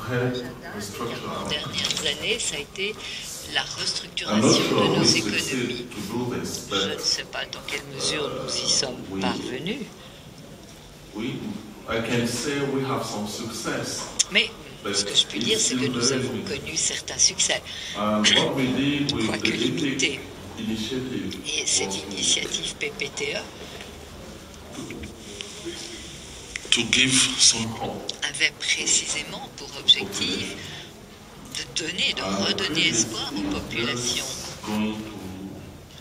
dernières années, ça a été la restructuration de nos économies. Je ne sais pas dans quelle mesure nous y sommes parvenus. Mais ce que je puis dire, c'est que nous avons connu certains succès, quoique limités. Et cette initiative PPTE avait précisément pour objectif de donner, de redonner espoir aux populations.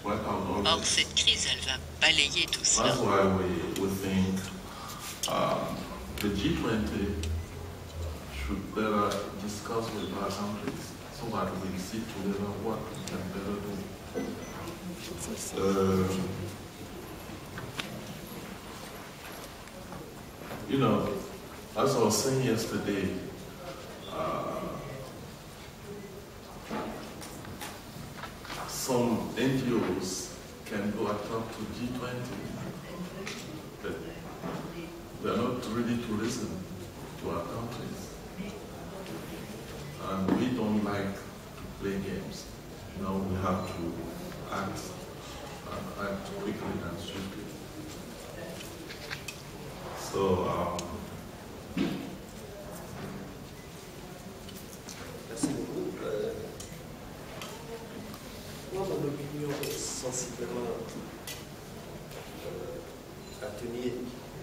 Or, cette crise, elle va balayer tout cela. The G20 should better discuss with our countries so that we see together what we can better do. You know, as I was saying yesterday, some NGOs can go and talk to G20, but they're not ready to listen to our countries. And we don't like to play games. Now we have to act quickly and swiftly. So, merci beaucoup. Moi, mon opinion est sensiblement atténuée,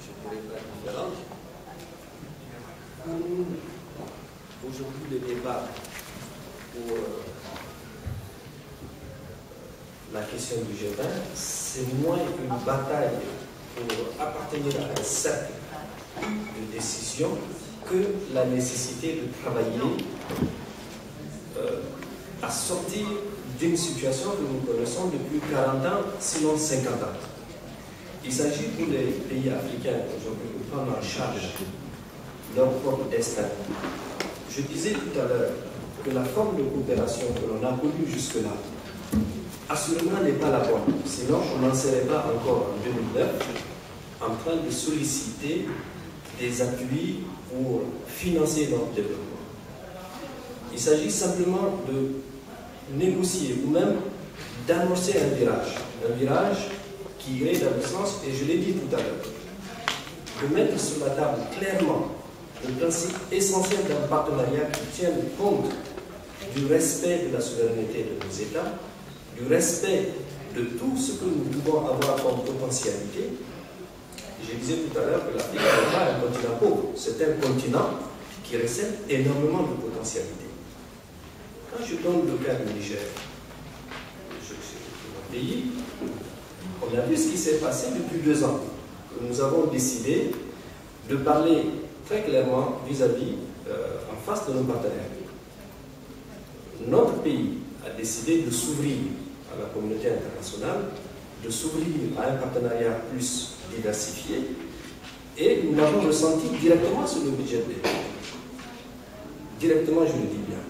je ne dirais pas différente. Pour nous, aujourd'hui, le débat pour la question du G20, c'est moins une bataille pour appartenir à un cercle de décision que la nécessité de travailler à sortir d'une situation que nous connaissons depuis 40 ans, sinon 50 ans. Il s'agit pour les pays africains aujourd'hui de prendre en charge leur propre destin. Je disais tout à l'heure que la forme de coopération que l'on a connue jusque-là, assurément n'est pas la bonne. Sinon, on n'en serait pas encore en 2009 en train de solliciter des appuis pour financer notre développement. Il s'agit simplement de négocier ou même d'annoncer un virage qui irait dans le sens, et je l'ai dit tout à l'heure, de mettre sur la table clairement le principe essentiel d'un partenariat qui tienne compte du respect de la souveraineté de nos États, du respect de tout ce que nous pouvons avoir comme potentialité. Je disais tout à l'heure que l'Afrique n'est pas un continent pauvre, c'est un continent qui recèle énormément de potentialités. Quand je donne le cas du Niger, mon pays, on a vu ce qui s'est passé depuis 2 ans. Nous avons décidé de parler très clairement vis-à-vis, en face de nos partenaires. Notre pays a décidé de s'ouvrir à la communauté internationale, de s'ouvrir à un partenariat plus diversifié, et nous l'avons ressenti directement sur le budget de l'État. Directement, je le dis bien.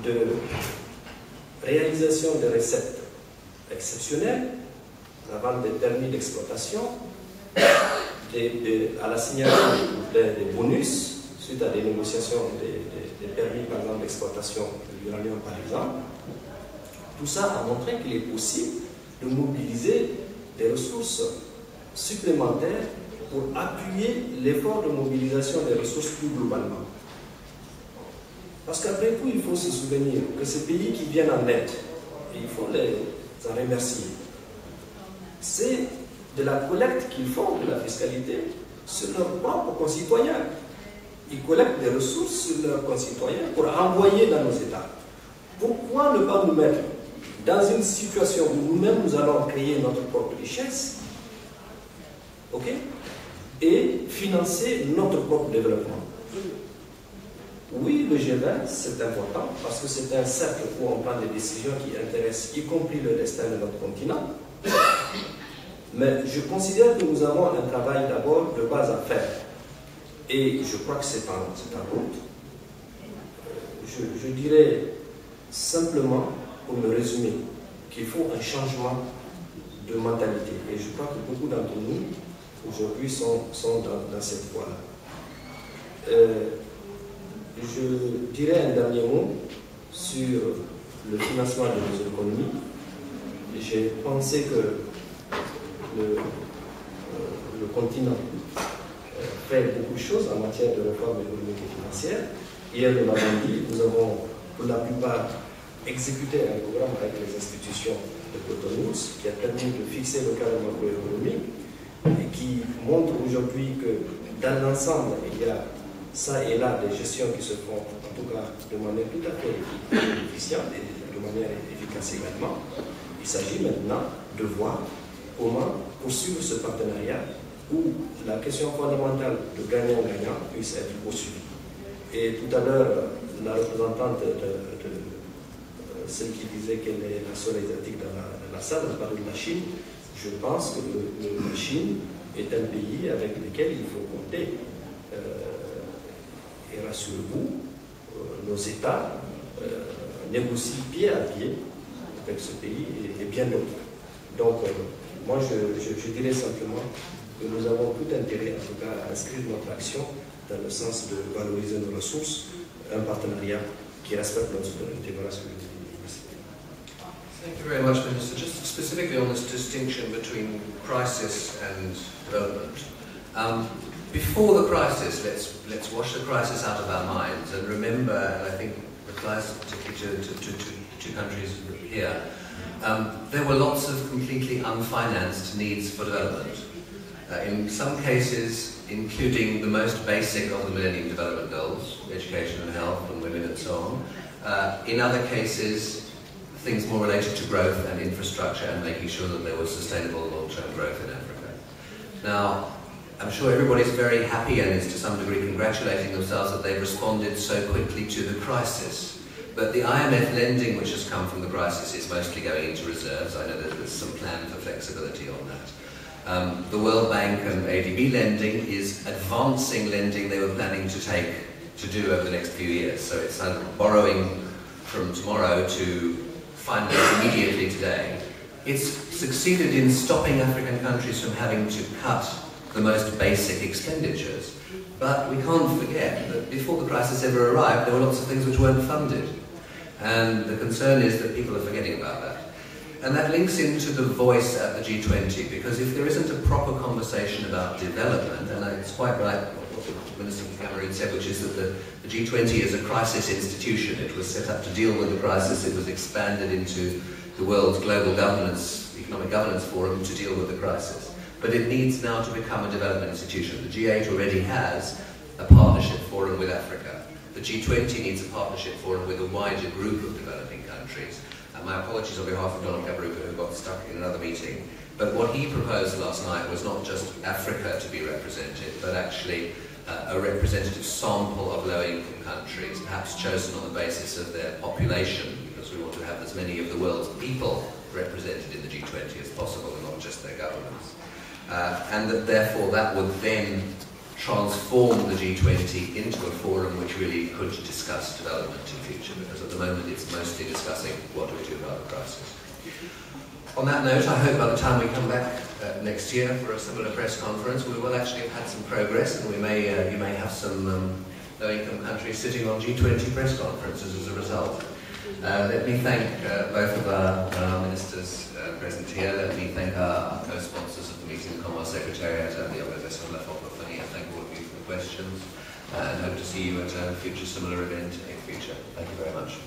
De réalisation de recettes exceptionnelles, la vente des permis d'exploitation, à la signature des bonus suite à des négociations des permis, par exemple, d'exploitation de l'uranium, par exemple. Tout ça a montré qu'il est possible de mobiliser des ressources supplémentaires pour appuyer l'effort de mobilisation des ressources plus globalement. Parce qu'après tout, il faut se souvenir que ces pays qui viennent en aide, et il faut les en remercier, c'est de la collecte qu'ils font de la fiscalité sur leurs propres concitoyens. Ils collectent des ressources sur leurs concitoyens pour envoyer dans nos États. Pourquoi ne pas nous mettre dans une situation où nous-mêmes nous allons créer notre propre richesse, ok, et financer notre propre développement? Oui, le G20, c'est important parce que c'est un cercle où on prend des décisions qui intéressent, y compris le destin de notre continent. Mais je considère que nous avons un travail d'abord de base à faire. Et je crois que c'est en route. Je dirais simplement, pour me résumer, qu'il faut un changement de mentalité. Et je crois que beaucoup d'entre nous, aujourd'hui, sont dans cette voie-là. je dirais un dernier mot sur le financement de nos économies. J'ai pensé que le continent fait beaucoup de choses en matière de réforme économique et financière. Hier, nous l'avons dit, nous avons pour la plupart exécuté un programme avec les institutions de Cotonou qui a permis de fixer le cadre macroéconomique et qui montre aujourd'hui que dans l'ensemble, il y a ça et là des gestions qui se font, en tout cas de manière tout à fait efficiente et de manière efficace également. Il s'agit maintenant de voir comment poursuivre ce partenariat où la question fondamentale de gagnant-gagnant puisse être poursuivie. Et tout à l'heure, la représentante de celle qui disait qu'elle est la seule asiatique dans la salle, elle parle de la Chine. Je pense que la Chine est un pays avec lequel il faut compter. Et rassurez-vous, nos États négocient pied à pied avec ce pays et bien d'autres. Donc, moi, je dirais simplement que nous avons tout intérêt, en tout cas, à inscrire notre action dans le sens de valoriser nos ressources, un partenariat qui respecte notre souveraineté. Voilà ce que je dis. Thank you very much, Minister. Just specifically on this distinction between crisis and development. Before the crisis, let's wash the crisis out of our minds and remember, and I think it applies particularly to countries here, there were lots of completely unfinanced needs for development. In some cases, including the most basic of the Millennium Development Goals, education and health and women and so on. In other cases, things more related to growth and infrastructure and making sure that there was sustainable long-term growth in Africa. Now, I'm sure everybody's very happy and is to some degree congratulating themselves that they've responded so quickly to the crisis. But the IMF lending which has come from the crisis is mostly going into reserves. I know that there's some plan for flexibility on that. The World Bank and ADB lending is advancing lending they were planning to do over the next few years. So it's kind of borrowing from tomorrow to fund it immediately today. It's succeeded in stopping African countries from having to cut the most basic expenditures. But we can't forget that before the crisis ever arrived, there were lots of things which weren't funded. And the concern is that people are forgetting about that. And that links into the voice at the G20, because if there isn't a proper conversation about development, and it's quite right what the Minister of Cameroon said, which is that the G20 is a crisis institution. It was set up to deal with the crisis. It was expanded into the world's global governance, economic governance forum to deal with the crisis. But it needs now to become a development institution. The G8 already has a partnership forum with Africa. The G20 needs a partnership forum with a wider group of developing countries. And my apologies on behalf of Donald Kaberuka, who got stuck in another meeting. But what he proposed last night was not just Africa to be represented, but actually a representative sample of low-income countries, perhaps chosen on the basis of their population, because we want to have as many of the world's people represented in the G20 as possible, and not just their governments. And that therefore that would then transform the G20 into a forum which really could discuss development in future, because at the moment it's mostly discussing what do we do about the crisis. On that note, I hope by the time we come back next year for a similar press conference, we will actually have had some progress, and you may have some low-income countries sitting on G20 press conferences as a result. Let me thank both of our ministers present here. Let me thank our co-sponsors of the meeting, the Commonwealth Secretariat and the Organisation de la Francophonie, and thank all of you for the questions, and hope to see you at a future similar event in future. Thank you very much.